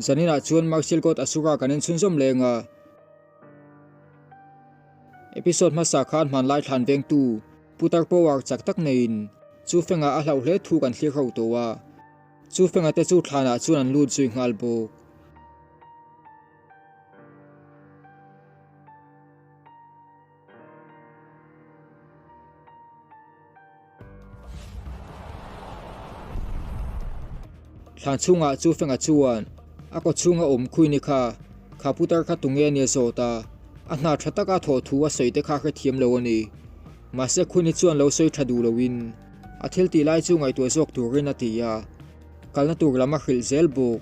zanina chuan martial God Asura kanin chunzom lenga episode ma sa khan man lai than veng tu putar powar chak tak nein chu Feng-a a hlau hle thu kan thlir ho towa chu Feng-a te chu thana chuan an lut zui ngal bok thlan chunga chu Feng-a chuan ako chunga khui ni kha putar kha tunge ni zota a hna thataka tho thu a soite kha thiam lo ani ma se khui ni chuan lo soi thadu lowin a thil ti lai chu ngai tu zok turin atia kalna tur lama khil zel bok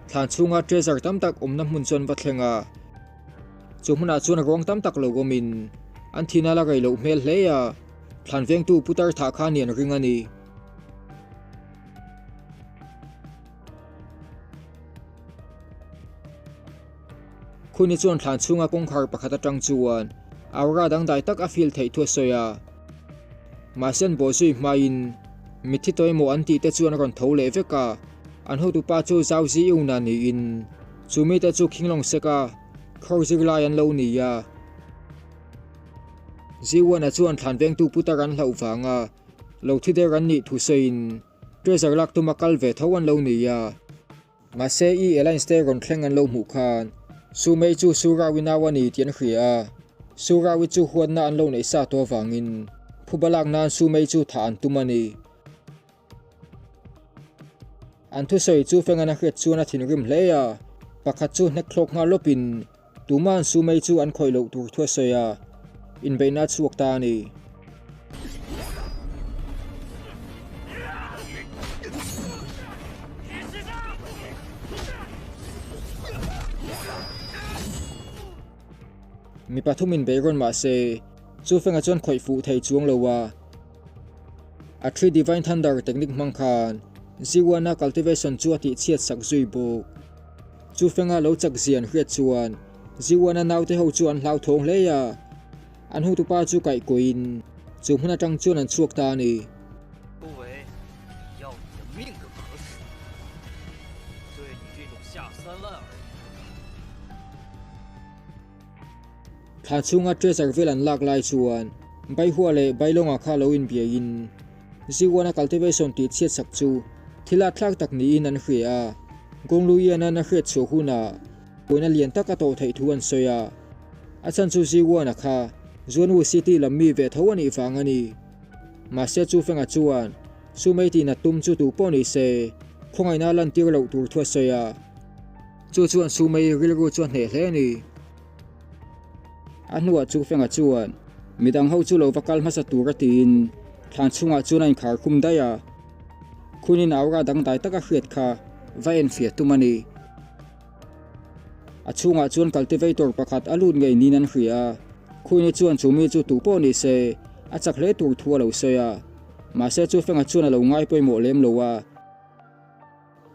thlan chunga treasure tam tak omna hmun chon va thlenga chu hmuna chuan rong tam tak lo gomin an thina la gai lo mel hleya thlan veng tu putar tha kha nian ring ani khuni chuan thlan chunga kongkhar pakhat atang chuan aura dang dai tak a fil thei thu soya ma sen bo zui hmain mithi toimo anti te chuan ron thole veka an ho tu pa chu zawh zi una ni in chumi te chu khinglong seka khor zirlai an lo ni ya Luyuan-a chuan thlan veng tu putaran hlau wanga lo thi der an ni thu sein treasure lak tu makal ve thowan lo ni ya ma se I alliance te ron thleng an lo mu khan su mei chu surawina wani tian khria surawi chu huan na an lo nei sa to wangin phubalak nan su mei chu tha an tumani an thu soi chu Feng-a na hret chuan a thin rim hleya pakhat chu hnek thlok nga lopin tuman su mei chu an khoi lo tur thua soya in beina chuak ta ni mi pathumin beiron ma se chu Feng-a chuan khoi fu thei chuang lowa a three divine thunder technique mangkhan Luyuan-a cultivation chu ati chiat sak zui bok chu Feng-a lo chak zian hriat chuan Luyuan-a naute ho chuan hlau thong hleya an hu tu pa chu kai koin chu hmuna tang chuan an chuak ta ni thla chunga treasure vel an lak lai chuan bai hua le bai longa kha lo in bia in Luyuan-a cultivation ti chiat sak chu thila thlak tak ni in an hria Gong Luyuan-a na hret chu huna Buaina lian tak a to thei thu an soya a chan chu Luyuan-a kha Zonwu city lammi ve thawani wangani ma se chu Feng-a chuan su mei ti na tum chu tu poni se khongai na lan tir lo tur thua soya chu chuan su mei rilru chuan hne hle ni anwa chu Feng-a chuan midang ho chu lo vakal masa turatin thlan chunga chuan in khar khum daya khunin aura dang dai taka hriat kha vaen fia tumani a chunga chuan cultivator pakhat alun ngei nin an hria khuni chuan chumi chu tu po ni se a chak hle tur thua lo soya ma se chu Feng-a chuan lo ngai poimo lem lowa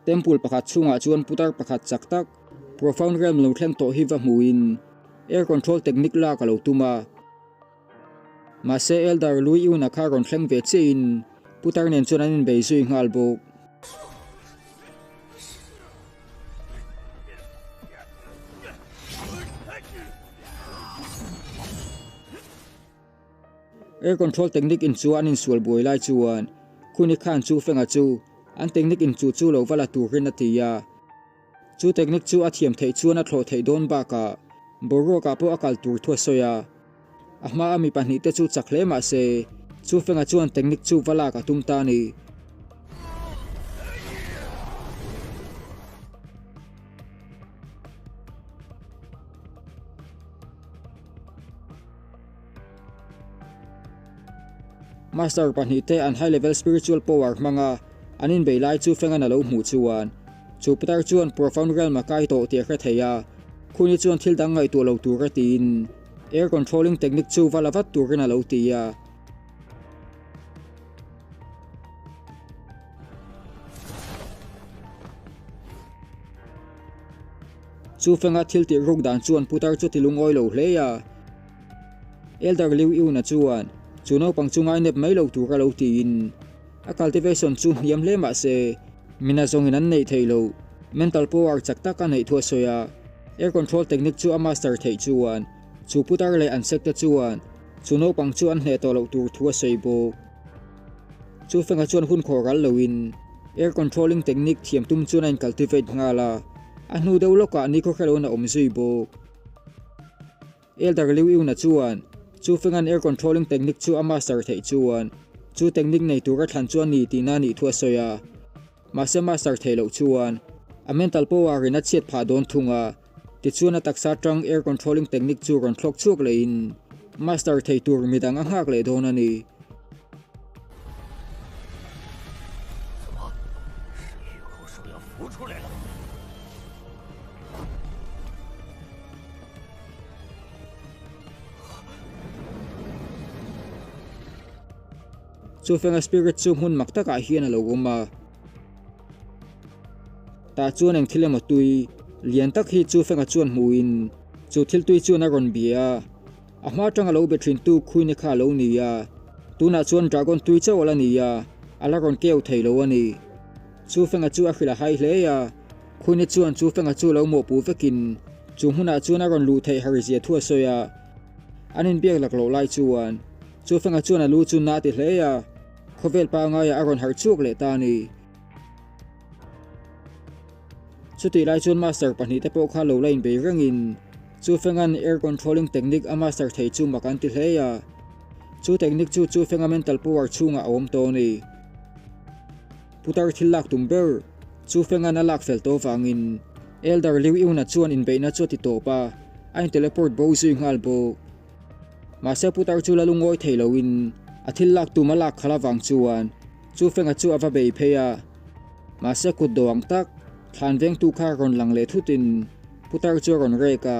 temple pakhat chunga chuan putar pakhat chak tak profound realm lo thleng to hi va muin air control technique la ka lo tuma ma se elder Luyuan-a kha ron thleng ve chin putar nen chuan an bei zui ngal bok air control technique in chuan in sual boi lai chuan khuni khan chu Feng-a chu an technique in chu lo wala turin atia chu technique chu a thiam thei chuan a thlo thei don ba ka boro ka po akal tur thua soya ahma ami pahni te chu chakhle ma se chu Feng-a chuan technique chu wala ka tumta ni master pahni te an high level spiritual power manga anin beilai chu Feng-a na lo mu chuan chu putar chuan profound realm kai to te kha theya khuni chuan thil dang ngai tu lo tur tin air controlling technique chu valavat turin a lo tia chu Feng-a thil ti ruk dan chuan putar chu tilung oi lo hleya elder Luyuan-a chuan chu naupang chu ngai nep mai lo tur ka lo ti in a cultivation chu hniam hle ma se mina zongin an nei theilo mental power chakta ka nei thua soya air control technique chu a master thei chuan chu putar le an sekta chuan chu naupang chu an hne to lo tur thua seibo chu Feng-a chuan hun khoral loin air controlling technique thiam tum chu nain cultivate ngala a hnu deuh loka ni ko khelona omzui bo elder Luyuan-a chuan chu Feng-an air controlling technique chu a master thei chuan chu technique nei tur thlan chuan ni ti na ni thua soya mase master thei lo chuan a mental power in a chet pha don thunga ti chuan a taksa tang air controlling technique chu ron thlok chuak le in master thei tur midang a hak le don ani chu Feng-a spirit chu hun mak taka hian a lo goma ta chuan eng thilema tui lian tak hi chu Feng-a chuan hmuin chu thil tui chuan a ron bia a hma tanga lo betrin tu khuini kha lo nia tuna chuan dragon tui chawala nia ala ron keu theilo ani chu Feng-a chu a khila hai hle ya khuini chuan chu Feng-a chu lo mo pu vekin chu huna chuan a ron lu thei har zia thua soya anin biak lak lo lai chuan chu Feng-a chuan a lu chu na ti hle ya khovel pa nga ya a ron har chuak le ta ni chu ti lai chuan master pahnih te pawh kha lo lain be rangin chu Feng-an air controlling technique a master thei chu makan ti hle ya chu technique chu Feng-a mental power chunga awm to ni putar thil lak tumber chu Feng-an a lak fel to wangin elder Luyuan-a chuan in beina chu ti to pa ain teleport bo zui ngal bo mase putar chu lalungoi theilowin a thil lak tu malak khala wang chuan chu Feng-a chu ava bei pheya mase kut doang tak thlan veng tu kha ron lang le thutin putar chu ron reka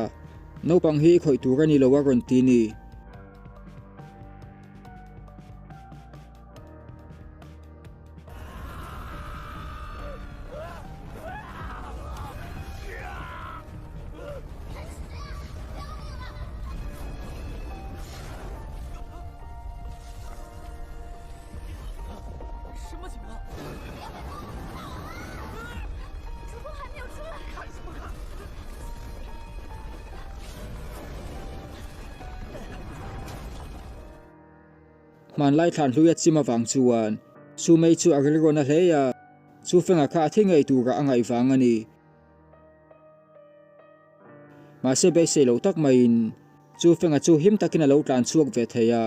nopang hi khoi turani lowa ron ti ni man lai thlan hluya chima wang chuan chu mei chu agil ron a hleya chu Feng-a kha thingei tura angai wang ani ma se be se lo tak main chu Feng-a chu him takin a lo tlan chuak ve theya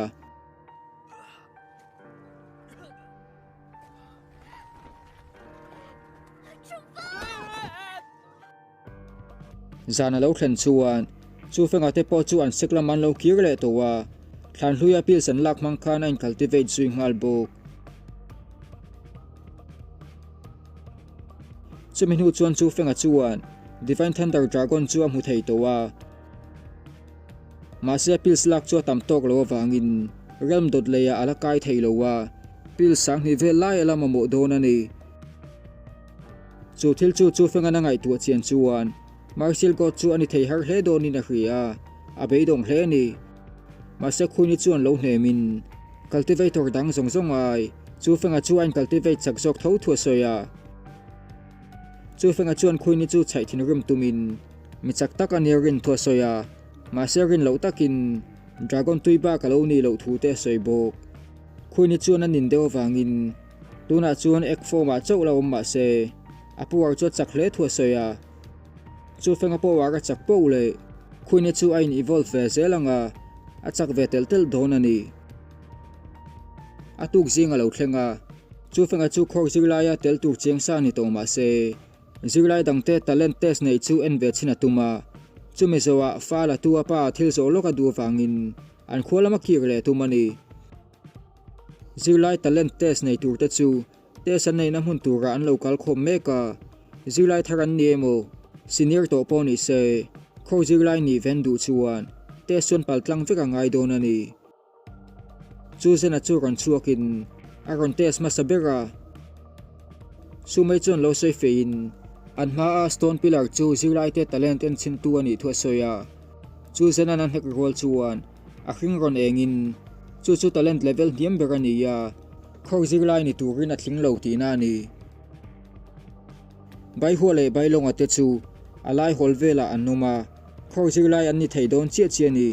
zana lo thlen chuan chu Feng-a te po chu an seklaman lo kir le towa thlan hluya pil san lak mang khan in cultivate zui ngal bok chumi hnu chuan chu Feng-a chuan divine thunder dragon chu amu thei towa mase pil slak chu tam tok lo wangin realm dot leya ala kai theilowa pil sang ni vel lai ala mo don ani chu thil chu Feng-a na ngai tu chian chuan martial god chu ani thei har hle don ni na hria a beidong hle ni mase khuni chuan lo hnemin cultivator dang zong ai chu Feng-a chu an cultivate chakjok tho thua soya chu Feng-a chuan khuni chu chai thin rum tumin mi chak tak an rin thua soya mase rin lo takin dragon tuiba ka lo ni lo thu te soibok khuni chuan an nin deu wangin tuna chuan ek form a chau lo ma se apuar chu chak hle thua soya chu Feng-a power ka chak po le khuni chu ain evolve ve zelanga achak ve tel don ani atuk zinga lo thlenga chu Feng-a chu khor zirlaya tel tur cheng sa ni to ma se zirlai dangte talent test nei chu en ve china tuma chu Mizoa fala tu apa thil zo loka du wangin an khwalama kir le tumani zirlai talent test nei tur te chu te san nei na hun tura an local khom meka zirlai tharan ni emo senior to poni se khor zirlai ni vendu chuan te sun paltlang veka ngai don ani chu zena chu ron chuakin a ron tes ma sabera su mai chon lo soi fein an ma a stone pillar chu zirlai te talent en chin tu ani thua soya chu zena nan hek rol chuan hring ron engin chu talent level hiam berania khor zirlai ni turin a thling lo ti na ni bai hole bai longa te chu alai holvela anuma khor zirlai an ni theidon chia ni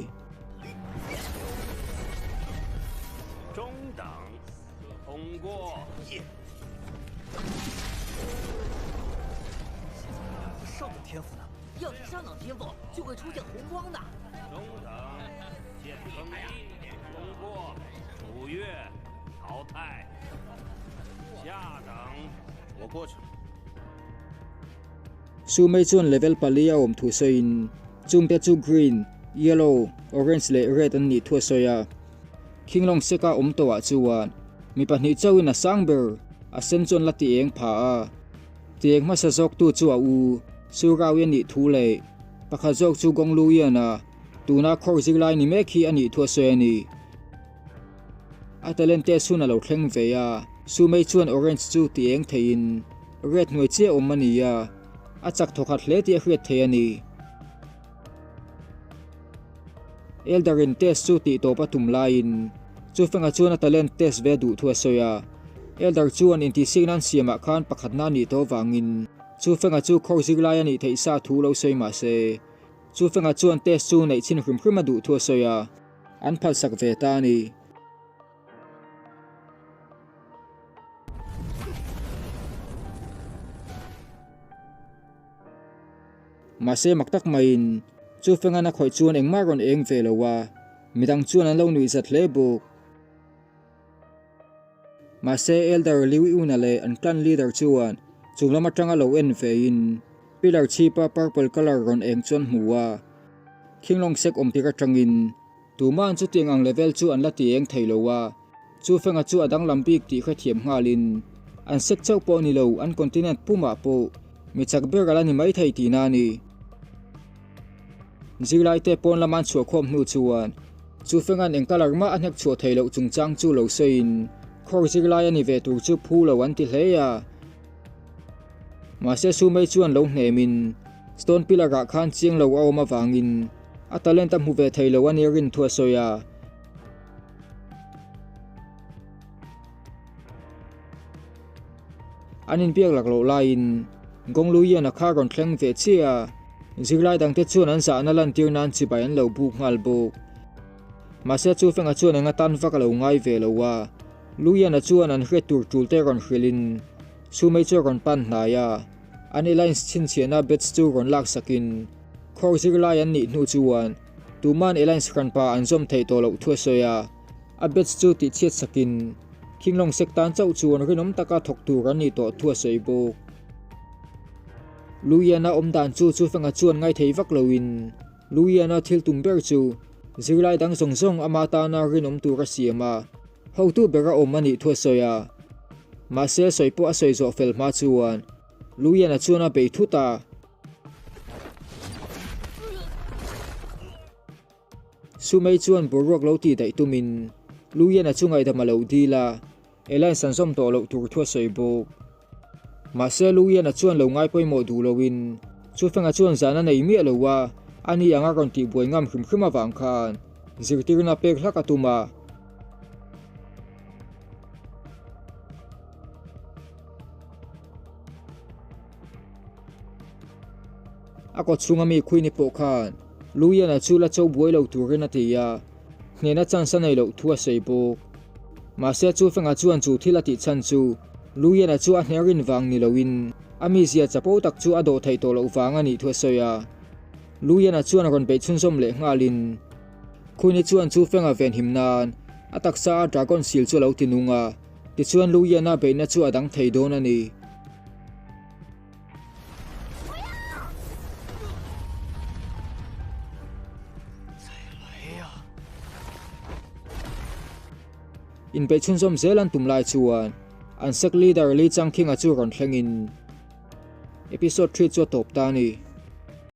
su mei chuan level palia om thu soin chung te chu green yellow orange le red an ni thu soya khinglong seka om to wa chuan mi pahnih chawin a sangber a sen chon la ti eng pha a tieng ma sa jok tu chu a u su rawian ni thu le pakha jok chu Gong Luyuan-a tuna khor zirlai ni me khi ani thu soya ni a talent te suna lo thleng ve ya su mei chuan orange chu ti eng thein red noi che om mani ya achak thokhat hle ti hriat the ani eldarin test chu ti to patum lain chu Feng-a chuan talent test ve du thua soya eldar chuan in ti signan siama khan pakhatna ni to wangin chu Feng-a chu khor zirlai ani theisa thu lo soi ma se chu Feng-a chuan test chu nei chin hrim du thua soya an phal sak ve ta ni mase maktak main chu Feng-a na khoi chuan engma ron eng ve lowa midang chuan an lo nui zat hle buk mase elder Luyuan-a le an clan leader chuan chunglama tanga lo en ve in pillar chipa purple color ron eng chuan hmuwa khinglong sek om tika tangin tuman chu tingang level chu an la ti eng theilowa chu Feng-a chu adang lampik ti kha thiam ngalin an sek chau po ni lo an continent puma po mi chak ber ala ni mai thei ti na ni zirlai te pon laman chua khom nu chuan chu Feng-a eng color ma an hek chua theilo chungchang chu lo sein khor zirlai ani ve tur chu phu lo an ti hleya ma se su mei chuan lo hnemin stone pillar ra khan chiang lo awma wangin a talent am hu ve theilo an rin thua soya anin piak lak lo lain Gong Luyuan-a kha ron thleng ve chia zirlai dang te chuan an za na lan tir nan Chibai an lo buk ngal buk ma se chu Feng-a chuan anga tan vak lo ngai ve lowa Luyuan-a chuan an hret tur tul te ron hrilin su mei chu ron pan hnaya an alliance chin chiana bets chu ron lak sakin khor zirlai an ni hnu chuan tuman alliance khan pa an zom thei to lo thua soya a bets chu ti chiat sakin khinglong sek tan chau chuan rinom taka thok tur an ni to thua soi buk Luyuan-a omdan chu Feng-a chuan ngai thei vak loin Luyuan-a thil tumber chu zirlai dang zong amata na rinom tur a siama ho tu bera om ani thua soya ma se soipo a soi zo fel ma chuan Luyuan-a chuan a bei thuta su mei chuan borok lo ti dai tumin Luyuan-a chungai da malo dila elai san som to lo tur thua soi buk ma se Luyuan-a chuan lo ngai poimo du lowin chu Feng-a chuan zana nei mi lowa ani anga ron ti buai ngam hrim awang khan zirtirna pek hlaka tuma ako chungami khuini po khan Luyuan-a chu la chau buai lo turin atia hnena chansa nei lo thua sei buk ma se chu Feng-a chuan chu thila ti chan chu Luyuan-a chu a hnerin wang ni loin ami zia chapo tak chu ado thei to lo wanga ni thua soya Luyuan-a chuan ron be chun som le ngalin khuini chuan chu Feng-a ven himnan ataksa dragon seal chu lo tinunga ti chuan Luyuan-a be na chu adang thei don ani in be chun som zelan tumlai chuan an sek leader Li Chang King a chu ron thlengin episode 3 chu top ta ni